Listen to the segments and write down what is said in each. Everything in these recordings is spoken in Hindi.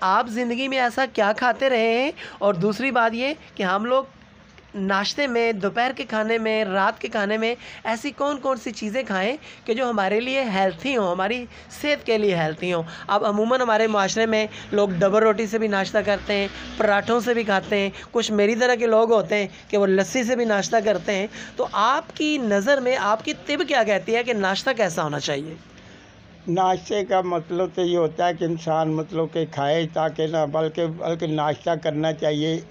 आप ज़िंदगी में ऐसा क्या खाते रहे हैं, और दूसरी बात ये कि हम लोग नाश्ते में, दोपहर के खाने में, रात के खाने में ऐसी कौन कौन सी चीज़ें खाएं कि जो हमारे लिए हेल्थी हों, हमारी सेहत के लिए हेल्थी हों। अब अमूमन हमारे माशरे में लोग डबल रोटी से भी नाश्ता करते हैं, पराठों से भी खाते हैं, कुछ मेरी तरह के लोग होते हैं कि वो लस्सी से भी नाश्ता करते हैं। तो आपकी नज़र में आपकी तिब क्या कहती है कि नाश्ता कैसा होना चाहिए? नाश्ते का मतलब तो ये होता है कि इंसान मतलब कि खाए ताकि ना, बल्कि नाश्ता करना चाहिए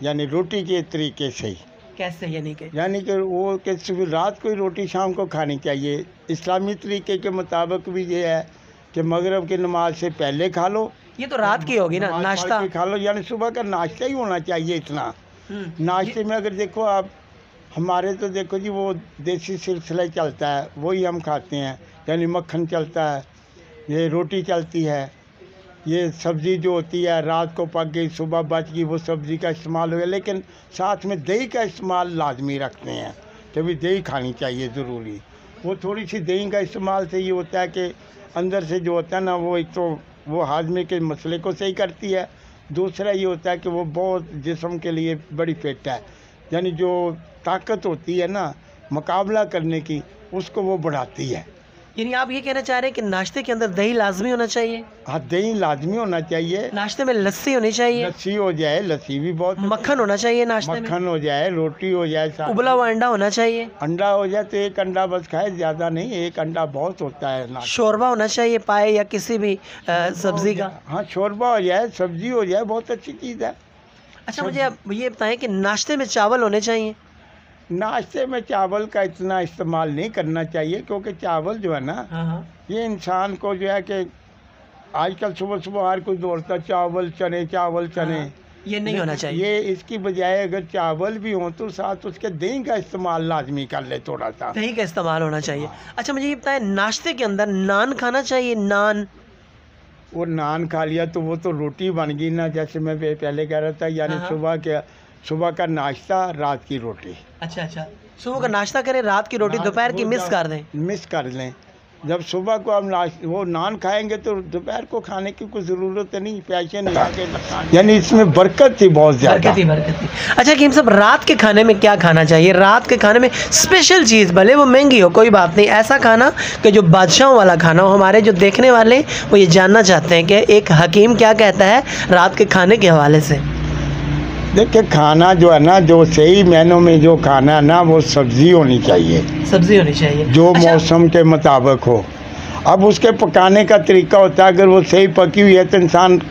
यानी रोटी के तरीके से ही। कैसे यानी कि वो कि सुबह रात को ही रोटी शाम को खानी चाहिए। इस्लामी तरीके के मुताबिक भी ये है कि मगरिब की नमाज से पहले खा लो। ये तो रात की होगी ना, नाश्ता खा लो, यानी सुबह का नाश्ता ही होना चाहिए इतना। नाश्ते में अगर देखो आप, हमारे तो देखो जी वो देसी सिलसिला चलता है, वही हम खाते हैं। यानी मक्खन चलता है, ये रोटी चलती है, ये सब्ज़ी जो होती है रात को पक गई, सुबह बच गई, वो सब्ज़ी का इस्तेमाल हो गया। लेकिन साथ में दही का इस्तेमाल लाजमी रखते हैं, कभी दही खानी चाहिए ज़रूरी। वो थोड़ी सी दही का इस्तेमाल से ये होता है कि अंदर से जो होता है ना, वो एक तो वो हाजमे के मसले को सही करती है, दूसरा ये होता है कि वो बहुत जिस्म के लिए बड़ी फिट है। यानी जो ताकत होती है ना मुकाबला करने की, उसको वो बढ़ाती है। यानी आप ये कहना चाह रहे हैं कि नाश्ते के अंदर दही लाजमी होना चाहिए? हाँ, दही लाजमी होना चाहिए। नाश्ते में लस्सी होनी चाहिए? लस्सी हो जाए, लस्सी भी बहुत। मक्खन होना चाहिए नाश्ते में? मक्खन हो जाए, रोटी हो जाए, उबला हुआ अंडा होना चाहिए? अंडा हो जाए तो एक अंडा बस खाए, ज़्यादा नहीं, एक अंडा बहुत होता है। शोरबा होना चाहिए पाए या किसी भी सब्जी का? हाँ, शोरबा हो जाए, सब्जी हो जाए, बहुत अच्छी चीज़ है। अच्छा, मुझे आप ये बताएं कि नाश्ते में चावल होने चाहिए? नाश्ते में चावल का इतना इस्तेमाल नहीं करना चाहिए, क्योंकि चावल जो है ना, ये इंसान को जो है कि आजकल सुबह सुबह हर कोई दौड़ता चावल चने, चावल चने। ये नहीं होना चाहिए। ये इसकी बजाय अगर चावल भी हो तो साथ उसके दही का इस्तेमाल लाजमी कर ले, थोड़ा सा दही का इस्तेमाल होना चाहिए। अच्छा, मुझे ये बताएं, नाश्ते के अंदर नान खाना चाहिए? नान, वो नान खा लिया तो वो तो रोटी बन गई ना, जैसे मैं पहले कह रहा था। यानी सुबह का नाश्ता, रात की रोटी। अच्छा, सुबह का नाश्ता करें, रात की रोटी दोपहर की मिस कर लें। जब सुबह को हम वो नान खाएंगे तो दोपहर को खाने की कोई ज़रूरत नहीं, पैसे नहीं आगे। यानी इसमें बरकत थी, बहुत ज़्यादा बरकत थी। अच्छा कीम साहब, रात के खाने में क्या खाना चाहिए? रात के खाने में स्पेशल चीज़, भले वो महंगी हो कोई बात नहीं, ऐसा खाना कि जो बादशाहों वाला खाना हो। हमारे जो देखने वाले वो ये जानना चाहते हैं कि एक हकीम क्या कहता है रात के खाने के हवाले से। देखिए, खाना जो है ना, जो सही मायनों में जो खाना है ना, वो सब्ज़ी होनी चाहिए। सब्ज़ी होनी चाहिए जो मौसम के मुताबिक हो। अब उसके पकाने का तरीका होता है, अगर वो सही पकी हुई है तो इंसान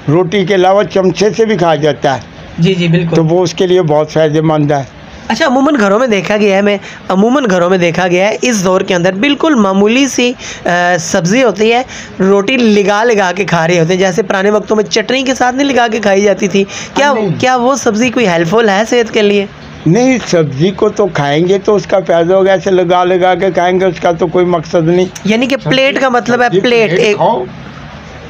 रोटी के अलावा चमचे से भी खा जाता है। जी बिल्कुल। तो वो उसके लिए बहुत फ़ायदेमंद है। अच्छा, अमूमन घरों में देखा गया है इस दौर के अंदर बिल्कुल मामूली सी सब्ज़ी होती है, रोटी लिगा के खा रहे होते हैं, जैसे पुराने वक्तों में चटनी के साथ नहीं लिगा के खाई जाती थी। क्या वो सब्ज़ी कोई हेल्पफुल है सेहत के लिए? नहीं, सब्ज़ी को तो खाएंगे तो उसका फ़ायदा होगा, ऐसे लगा के खाएंगे उसका तो कोई मकसद नहीं। यानी कि प्लेट का मतलब है प्लेट एक,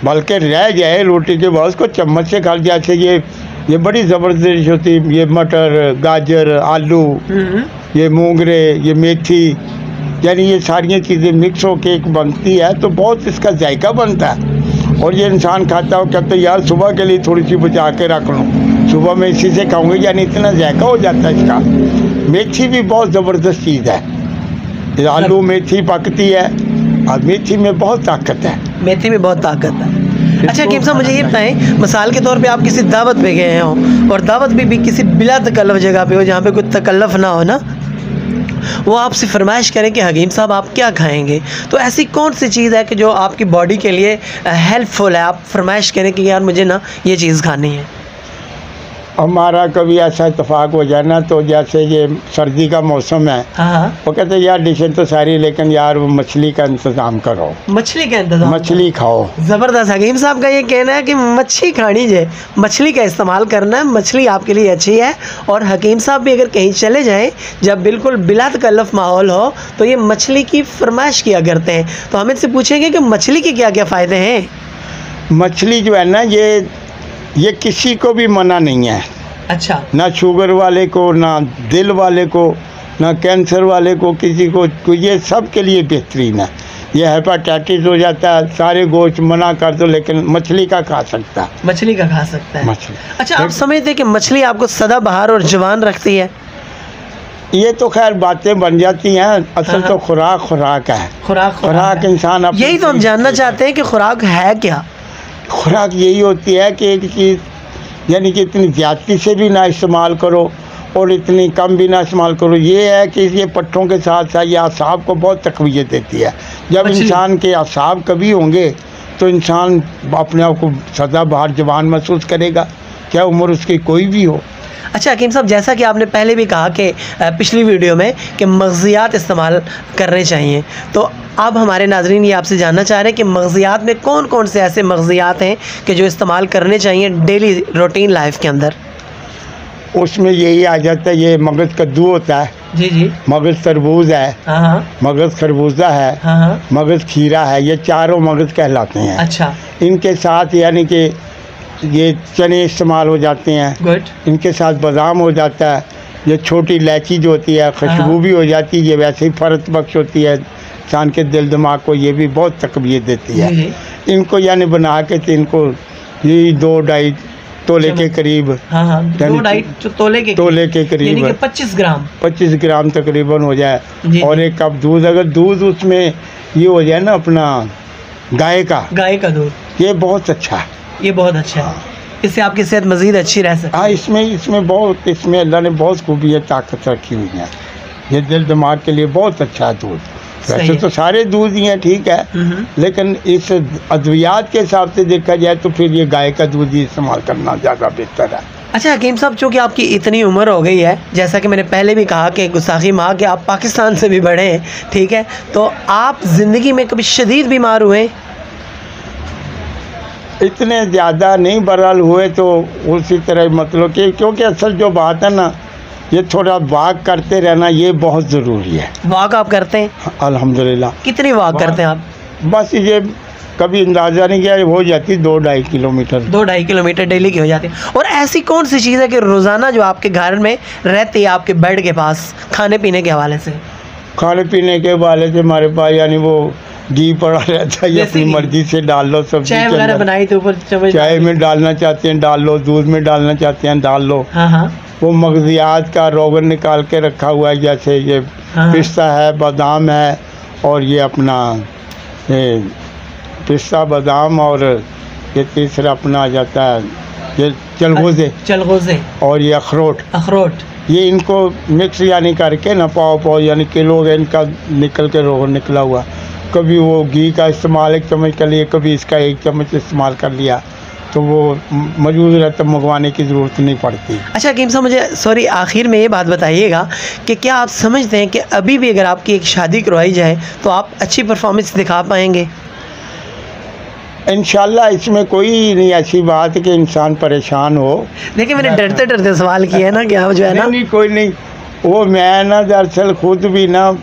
बल्कि रह जाए रोटी के बाद उसको चम्मच से खा। जैसे ये बड़ी ज़बरदस्त होती है, ये मटर, गाजर, आलू, ये मूंगरे, ये मेथी, यानी ये सारी चीज़ें मिक्स होकर एक बनती है तो बहुत इसका जायका बनता है। और ये इंसान खाता हो, कहते हैं यार सुबह के लिए थोड़ी सी बचा के रख लूँ, सुबह में इसी से खाऊंगी, यानी इतना जायका हो जाता है इसका। मेथी भी बहुत ज़बरदस्त चीज़ है। आलू मेथी पकती है और मेथी में बहुत ताकत है। मेथी में बहुत ताकत है। अच्छा कीम साहब, मुझे ये बताएं, मिसाल के तौर पे आप किसी दावत पे गए हों और दावत भी किसी बिला तकल्लुफ़ जगह पे हो, जहाँ पे कोई तकल्लुफ़ ना हो ना, वो आपसे फरमाइश करें कि हकीम साहब आप क्या खाएंगे, तो ऐसी कौन सी चीज़ है कि जो आपकी बॉडी के लिए हेल्पफुल है, आप फरमाइश करें कि यार मुझे ना ये चीज़ खानी है? हमारा कभी ऐसा इत्तेफाक हो जाए ना, तो जैसे ये सर्दी का मौसम है, वो कहते हैं यार डिशें तो सारी, लेकिन यार वो मछली का इंतज़ाम करो। मछली का इंतज़ाम, मछली खाओ। ज़बरदस्त। हकीम साहब का ये कहना है कि मछली खानी है, मछली का इस्तेमाल करना है, मछली आपके लिए अच्छी है। और हकीम साहब भी अगर कहीं चले जाएँ जब बिल्कुल बिला तकल्लुफ़ माहौल हो तो ये मछली की फरमाइश किया करते हैं। तो हम इनसे पूछेंगे कि मछली के क्या क्या फ़ायदे हैं? मछली जो है ना, ये किसी को भी मना नहीं है। अच्छा। ना शुगर वाले को, ना दिल वाले को, ना कैंसर वाले को, किसी को ये सब के लिए बेहतरीन है। ये हेपाटाइटिस हो जाता है, सारे गोश्त मना कर दो, लेकिन मछली का खा सकता है। मछली का खा सकता है मछली। अच्छा, आप समझते हैं कि मछली आपको सदाबहार और जवान रखती है? ये तो खैर बातें बन जाती हैं, असल तो खुराक है। खुराक इंसान अपनी, यही तो हम जानना चाहते हैं कि खुराक है क्या? खुराक यही होती है कि एक चीज़ यानी कि इतनी ज़्यादती से भी ना इस्तेमाल करो और इतनी कम भी ना इस्तेमाल करो। ये है कि ये पट्टों के साथ साथ ये आसाब को बहुत तक़वियत देती है। जब इंसान के आसाब कभी होंगे तो इंसान अपने आप को सदाबहार जवान महसूस करेगा, क्या उम्र उसकी कोई भी हो। अच्छा हकीम साहब, जैसा कि आपने पहले भी कहा कि पिछली वीडियो में कि मग़ज़ियात इस्तेमाल करने चाहिए, तो अब हमारे नाज़रीन ये आपसे जानना चाह रहे हैं कि मग़ज़ियात में कौन कौन से ऐसे मग़ज़ियात हैं कि जो इस्तेमाल करने चाहिए डेली रूटीन लाइफ के अंदर? उसमें यही आ जाता है, ये मगज़ कद्दू होता है, जी, मगज़ तरबूज है, मगज़ खरबूजा है, मगज़ खीरा है, ये चारों मगज़ कहलाते हैं। अच्छा, इनके साथ यानी कि ये चने इस्तेमाल हो जाते हैं। गुड। इनके साथ बादाम हो जाता है। ये छोटी इलायची जो होती है खुशबू भी हो जाती है, ये वैसे ही फ़र्क बख्श होती है इंसान के दिल दिमाग को, ये भी बहुत तक़वियत देती है। इनको यानी बना के तो इनको ये 2-2.5 तोले के करीब, 2-2.5 तोले के करीब 25 ग्राम तकरीबन हो जाए। और एक कप दूध, अगर दूध उसमें ये हो जाए ना अपना गाय का दूध, ये बहुत अच्छा है। ये बहुत अच्छा है, इससे आपकी सेहत मज़ीद अच्छी रह सकती है। हाँ, इसमें अल्लाह ने बहुत खूबियत ताकत रखी हुई है। ये दिल दिमाग के लिए बहुत अच्छा है दूध। वैसे तो सारे दूध ही हैं, ठीक है, लेकिन इस अद्वियात के हिसाब से देखा जाए तो फिर ये गाय का दूध ही इस्तेमाल करना ज़्यादा बेहतर है। अच्छा हकीम साहब, चूँकि आपकी इतनी उम्र हो गई है, जैसा कि मैंने पहले भी कहा कि गुस्ताखी माँ कि आप पाकिस्तान से भी बड़े हैं, ठीक है, तो आप ज़िंदगी में कभी शदीद बीमार हुए? इतने ज़्यादा नहीं, बहरहाल हुए तो उसी तरह, मतलब कि क्योंकि असल जो बात है ना, ये थोड़ा वॉक करते रहना ये बहुत ज़रूरी है। वॉक आप करते हैं? अल्हम्दुलिल्लाह। कितनी वॉक करते हैं आप? बस ये कभी अंदाज़ा नहीं किया, हो जाती 2-2.5 किलोमीटर। 2-2.5 किलोमीटर डेली की हो जाती है। और ऐसी कौन सी चीज़ है कि रोज़ाना जो आपके घर में रहती है, आपके बेड के पास, खाने पीने के हवाले से? खाने पीने के हवाले से हमारे पास यानी वो घी पड़ा रहता है, ये अपनी मर्जी से डाल लो। सब्जी चाय वगैरह बनाई तो ऊपर चाय में डालना चाहते हैं डाल लो, दूध में डालना चाहते हैं डाल लो। वो मग़ज़ियात का रोगन निकाल के रखा हुआ है, जैसे ये पिस्ता है, बादाम है, और ये अपना ये पिस्ता बादाम, और ये तीसरा अपना आ जाता है ये चलगोज़े और ये अखरोट। ये इनको मिक्स यानी करके ना पाव यानी किलो इनका निकल के रोगन निकला हुआ। कभी वो घी का इस्तेमाल 1 चम्मच कर लिया, कभी इसका 1 चम्मच इस्तेमाल कर लिया, तो वो मौजूद रहता, मंगवाने की ज़रूरत नहीं पड़ती। अच्छा हकीम साहब, मुझे आखिर में ये बात बताइएगा कि क्या आप समझते हैं कि अभी भी अगर आपकी एक शादी करवाई जाए तो आप अच्छी परफॉर्मेंस दिखा पाएंगे? इंशाल्लाह, इसमें कोई नहीं ऐसी बात है कि इंसान परेशान हो। देखिए, मैंने डरते सवाल किया है ना, कि आप जो है ना नहीं कोई नहीं, वो मैं ना दरअसल खुद भी ना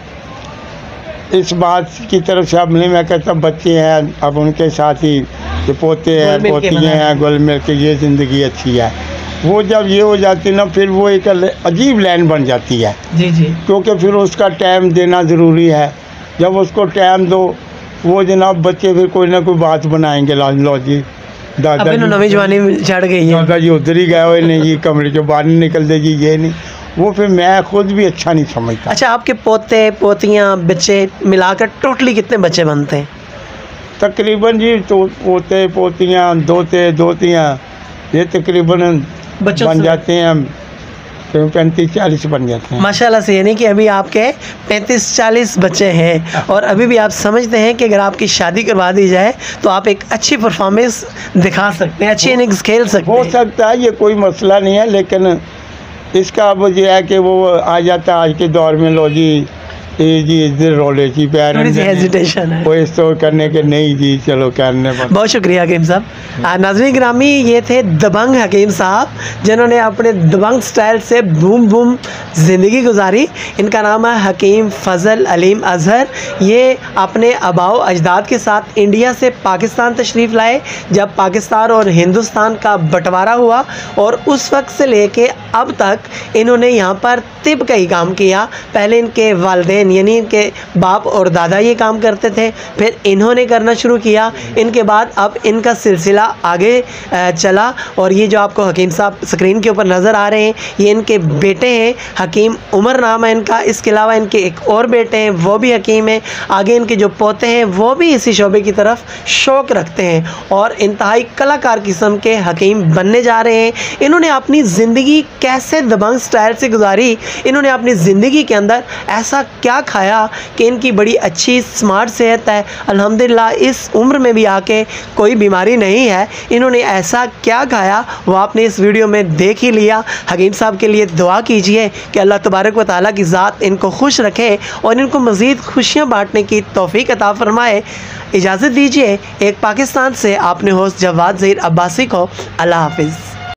इस बात की तरफ से, अब नहीं मैं कहता बच्चे हैं, अब उनके साथ ही जो पोते हैं पोतियाँ हैं, घुल मिल के ये ज़िंदगी अच्छी है। वो जब ये हो जाती ना, फिर वो एक अजीब लाइन बन जाती है। जी, क्योंकि फिर उसका टाइम देना ज़रूरी है। जब उसको टाइम दो, वो जनाब बच्चे फिर कोई ना कोई बात बनाएंगे, लो जी दादा नवी जवानी चढ़ गई है, दादा जी उधर ही गए हुए नहीं जी, कमरे से बाहर नहीं निकल दे जी, ये नहीं, वो फिर मैं खुद भी अच्छा नहीं समझता। अच्छा, आपके पोते पोतियाँ बच्चे मिलाकर टोटली कितने बच्चे बनते हैं? तकरीबन जी तो पोते पोतियाँ दोतियाँ ये तकरीबन बन जाते हैं 35-40 बन जाते हैं माशाल्लाह से। यानी कि अभी आपके 35-40 बच्चे हैं, और अभी भी आप समझते हैं कि अगर आपकी शादी करवा दी जाए तो आप एक अच्छी परफॉर्मेंस दिखा सकते हैं, अच्छी इनिंग्स खेल सकते हैं। हो सकता है, ये कोई मसला नहीं है, लेकिन इसका अब ये है कि वो आ जाता है आज के दौर में, लो जी जी इधर रोले जी पेरेंट्स हेजिटेशन है, वो इस तो करने के नहीं जी, चलो करने पर। बहुत शुक्रिया हकीम साहब। नाज़रीन गिरामी, ये थे दबंग हकीम साहब, जिन्होंने अपने दबंग स्टाइल से बूम ज़िंदगी गुजारी। इनका नाम है हकीम फ़ज़ल अलीम अज़हर। ये अपने आबाओ अजदाद के साथ इंडिया से पाकिस्तान तशरीफ़ लाए जब पाकिस्तान और हिंदुस्तान का बंटवारा हुआ, और उस वक्त से लेके अब तक इन्होंने यहाँ पर तिब का ही काम किया। पहले इनके वालिदैन वालिदैन यानी इनके बाप और दादा ये काम करते थे, फिर इन्होंने करना शुरू किया। इनके बाद अब इनका सिलसिला आगे चला और ये जो आपको हकीम साहब स्क्रीन के ऊपर नज़र आ रहे हैं ये इनके बेटे हैं, हकीम उमर नाम है इनका। इसके अलावा इनके एक और बेटे हैं वो भी हकीम हैं। आगे इनके जो पोते हैं वो भी इसी शोबे की तरफ शौक़ रखते हैं और इंतहाई कलाकार किस्म के हकीम बनने जा रहे हैं। इन्होंने अपनी ज़िंदगी कैसे दबंग स्टाइल से गुजारी, इन्होंने अपनी ज़िंदगी के अंदर ऐसा क्या खाया कि इनकी बड़ी अच्छी स्मार्ट सेहत है, अल्हम्दुलिल्लाह इस उम्र में भी आके कोई बीमारी नहीं है। इन्होंने ऐसा क्या खाया वो आपने इस वीडियो में देख ही लिया। हकीम साहब के लिए दुआ कीजिए कि अल्लाह तबारक व तआला की ज़ात इनको खुश रखे और इनको मज़ीद खुशियाँ बाँटने की तौफ़ीक अता फ़रमाए। इजाज़त दीजिए एक पाकिस्तान से आपने होस्ट जवाद ज़हीर अब्बासी को। अल्लाह हाफ़िज़।